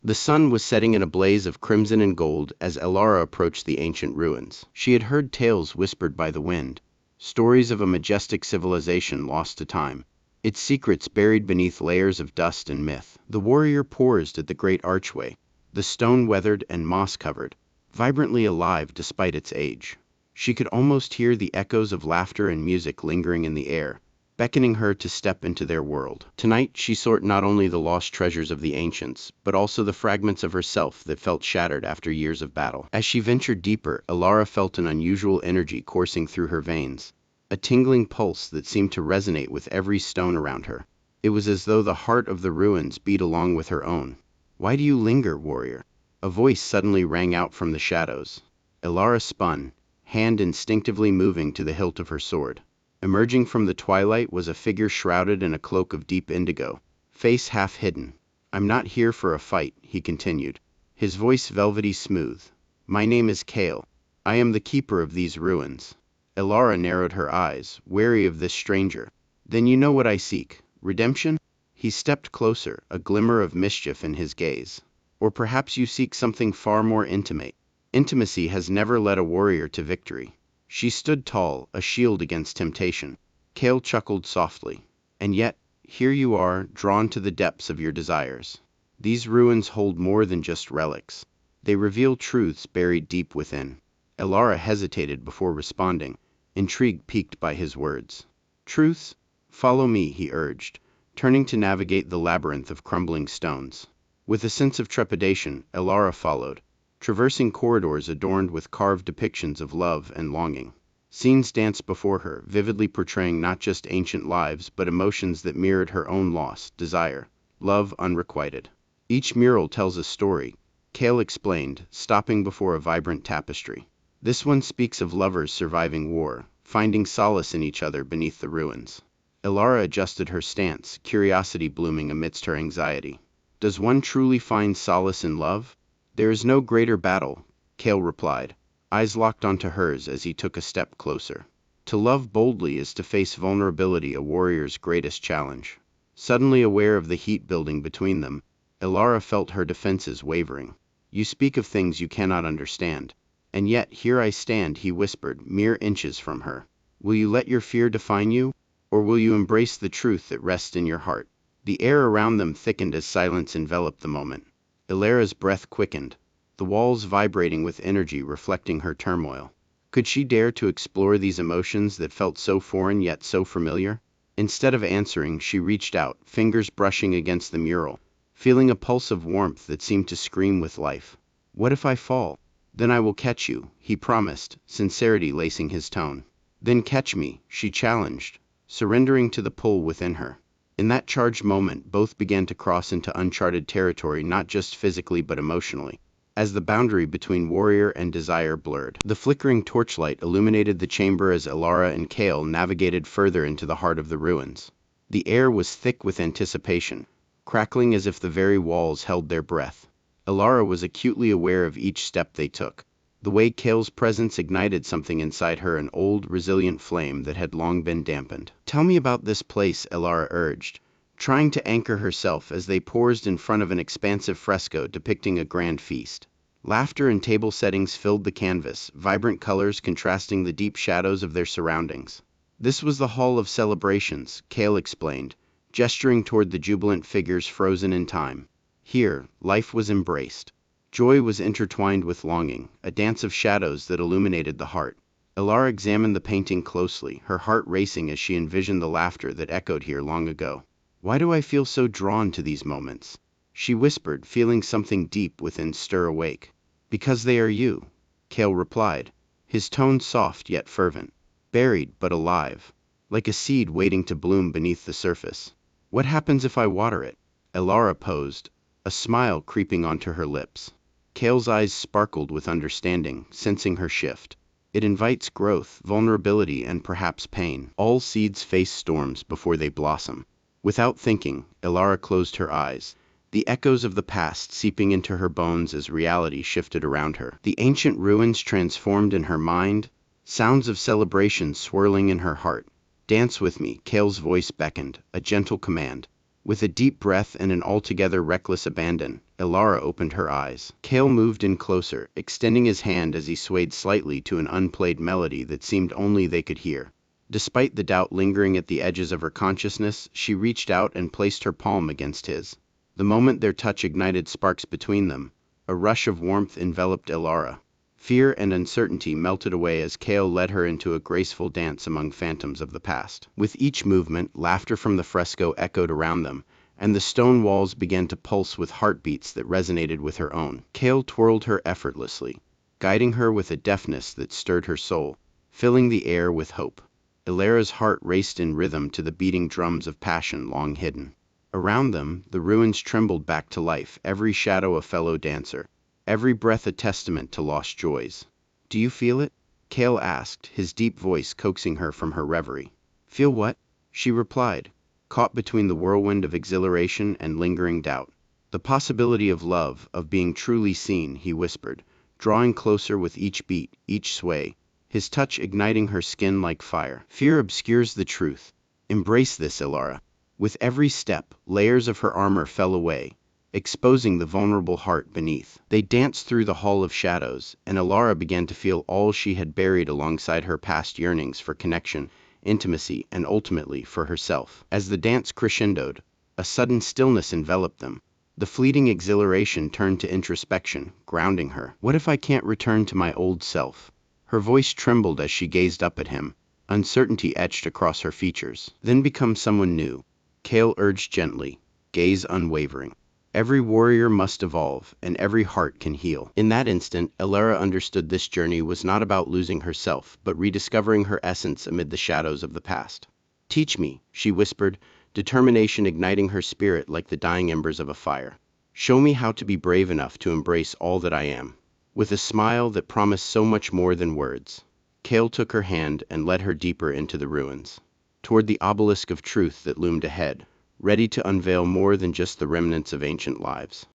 The sun was setting in a blaze of crimson and gold as Elara approached the ancient ruins. She had heard tales whispered by the wind, stories of a majestic civilization lost to time, its secrets buried beneath layers of dust and myth. The warrior paused at the great archway, the stone weathered and moss-covered, vibrantly alive despite its age. She could almost hear the echoes of laughter and music lingering in the air, beckoning her to step into their world. Tonight she sought not only the lost treasures of the ancients, but also the fragments of herself that felt shattered after years of battle. As she ventured deeper, Elara felt an unusual energy coursing through her veins, a tingling pulse that seemed to resonate with every stone around her. It was as though the heart of the ruins beat along with her own. "Why do you linger, warrior?" A voice suddenly rang out from the shadows. Elara spun, hand instinctively moving to the hilt of her sword. Emerging from the twilight was a figure shrouded in a cloak of deep indigo, face half hidden. "I'm not here for a fight," he continued, his voice velvety smooth. "My name is Kale. I am the keeper of these ruins." Elara narrowed her eyes, wary of this stranger. "Then you know what I seek. Redemption?" He stepped closer, a glimmer of mischief in his gaze. "Or perhaps you seek something far more intimate." Intimacy has never led a warrior to victory. She stood tall, a shield against temptation. Kale chuckled softly. "And yet, here you are, drawn to the depths of your desires. These ruins hold more than just relics. They reveal truths buried deep within." Elara hesitated before responding, intrigue piqued by his words. "Truths? Follow me," he urged, turning to navigate the labyrinth of crumbling stones. With a sense of trepidation, Elara followed, traversing corridors adorned with carved depictions of love and longing. Scenes danced before her, vividly portraying not just ancient lives but emotions that mirrored her own loss, desire, love unrequited. "Each mural tells a story," Kale explained, stopping before a vibrant tapestry. "This one speaks of lovers surviving war, finding solace in each other beneath the ruins." Elara adjusted her stance, curiosity blooming amidst her anxiety. "Does one truly find solace in love?" "There is no greater battle," Kale replied, eyes locked onto hers as he took a step closer. "To love boldly is to face vulnerability, a warrior's greatest challenge." Suddenly aware of the heat building between them, Elara felt her defenses wavering. "You speak of things you cannot understand. And yet here I stand," he whispered, mere inches from her. "Will you let your fear define you? Or will you embrace the truth that rests in your heart?" The air around them thickened as silence enveloped the moment. Elara's breath quickened, the walls vibrating with energy reflecting her turmoil. Could she dare to explore these emotions that felt so foreign yet so familiar? Instead of answering, she reached out, fingers brushing against the mural, feeling a pulse of warmth that seemed to scream with life. "What if I fall? Then I will catch you," he promised, sincerity lacing his tone. "Then catch me," she challenged, surrendering to the pull within her. In that charged moment, both began to cross into uncharted territory, not just physically but emotionally, as the boundary between warrior and desire blurred. The flickering torchlight illuminated the chamber as Elara and Kale navigated further into the heart of the ruins. The air was thick with anticipation, crackling as if the very walls held their breath. Elara was acutely aware of each step they took. The way Kale's presence ignited something inside her, an old, resilient flame that had long been dampened. "Tell me about this place," Elara urged, trying to anchor herself as they paused in front of an expansive fresco depicting a grand feast. Laughter and table settings filled the canvas, vibrant colors contrasting the deep shadows of their surroundings. "This was the Hall of Celebrations," Kale explained, gesturing toward the jubilant figures frozen in time. "Here, life was embraced. Joy was intertwined with longing, a dance of shadows that illuminated the heart." Elara examined the painting closely, her heart racing as she envisioned the laughter that echoed here long ago. "Why do I feel so drawn to these moments?" she whispered, feeling something deep within stir awake. "Because they are you," Kale replied, his tone soft yet fervent. "Buried but alive, like a seed waiting to bloom beneath the surface." "What happens if I water it?" Elara posed, a smile creeping onto her lips. Kale's eyes sparkled with understanding, sensing her shift. "It invites growth, vulnerability, and perhaps pain. All seeds face storms before they blossom." Without thinking, Elara closed her eyes, the echoes of the past seeping into her bones as reality shifted around her. The ancient ruins transformed in her mind, sounds of celebration swirling in her heart. "Dance with me," Kale's voice beckoned, a gentle command. With a deep breath and an altogether reckless abandon, Elara opened her eyes. Cale moved in closer, extending his hand as he swayed slightly to an unplayed melody that seemed only they could hear. Despite the doubt lingering at the edges of her consciousness, she reached out and placed her palm against his. The moment their touch ignited sparks between them, a rush of warmth enveloped Elara. Fear and uncertainty melted away as Cale led her into a graceful dance among phantoms of the past. With each movement, laughter from the fresco echoed around them, and the stone walls began to pulse with heartbeats that resonated with her own. Cale twirled her effortlessly, guiding her with a deftness that stirred her soul, filling the air with hope. Elara's heart raced in rhythm to the beating drums of passion long hidden. Around them, the ruins trembled back to life, every shadow a fellow dancer, every breath a testament to lost joys. "Do you feel it?" Cale asked, his deep voice coaxing her from her reverie. "Feel what?" she replied, caught between the whirlwind of exhilaration and lingering doubt. "The possibility of love, of being truly seen," he whispered, drawing closer with each beat, each sway, his touch igniting her skin like fire. "Fear obscures the truth. Embrace this, Elara." With every step, layers of her armor fell away, exposing the vulnerable heart beneath. They danced through the hall of shadows, and Elara began to feel all she had buried alongside her past yearnings for connection, intimacy, and ultimately for herself. As the dance crescendoed, a sudden stillness enveloped them. The fleeting exhilaration turned to introspection, grounding her. "What if I can't return to my old self?" Her voice trembled as she gazed up at him, uncertainty etched across her features. "Then become someone new," Cale urged gently, gaze unwavering. "Every warrior must evolve, and every heart can heal." In that instant, Elara understood this journey was not about losing herself, but rediscovering her essence amid the shadows of the past. "Teach me," she whispered, determination igniting her spirit like the dying embers of a fire. "Show me how to be brave enough to embrace all that I am." With a smile that promised so much more than words, Cale took her hand and led her deeper into the ruins, toward the obelisk of truth that loomed ahead, ready to unveil more than just the remnants of ancient lives.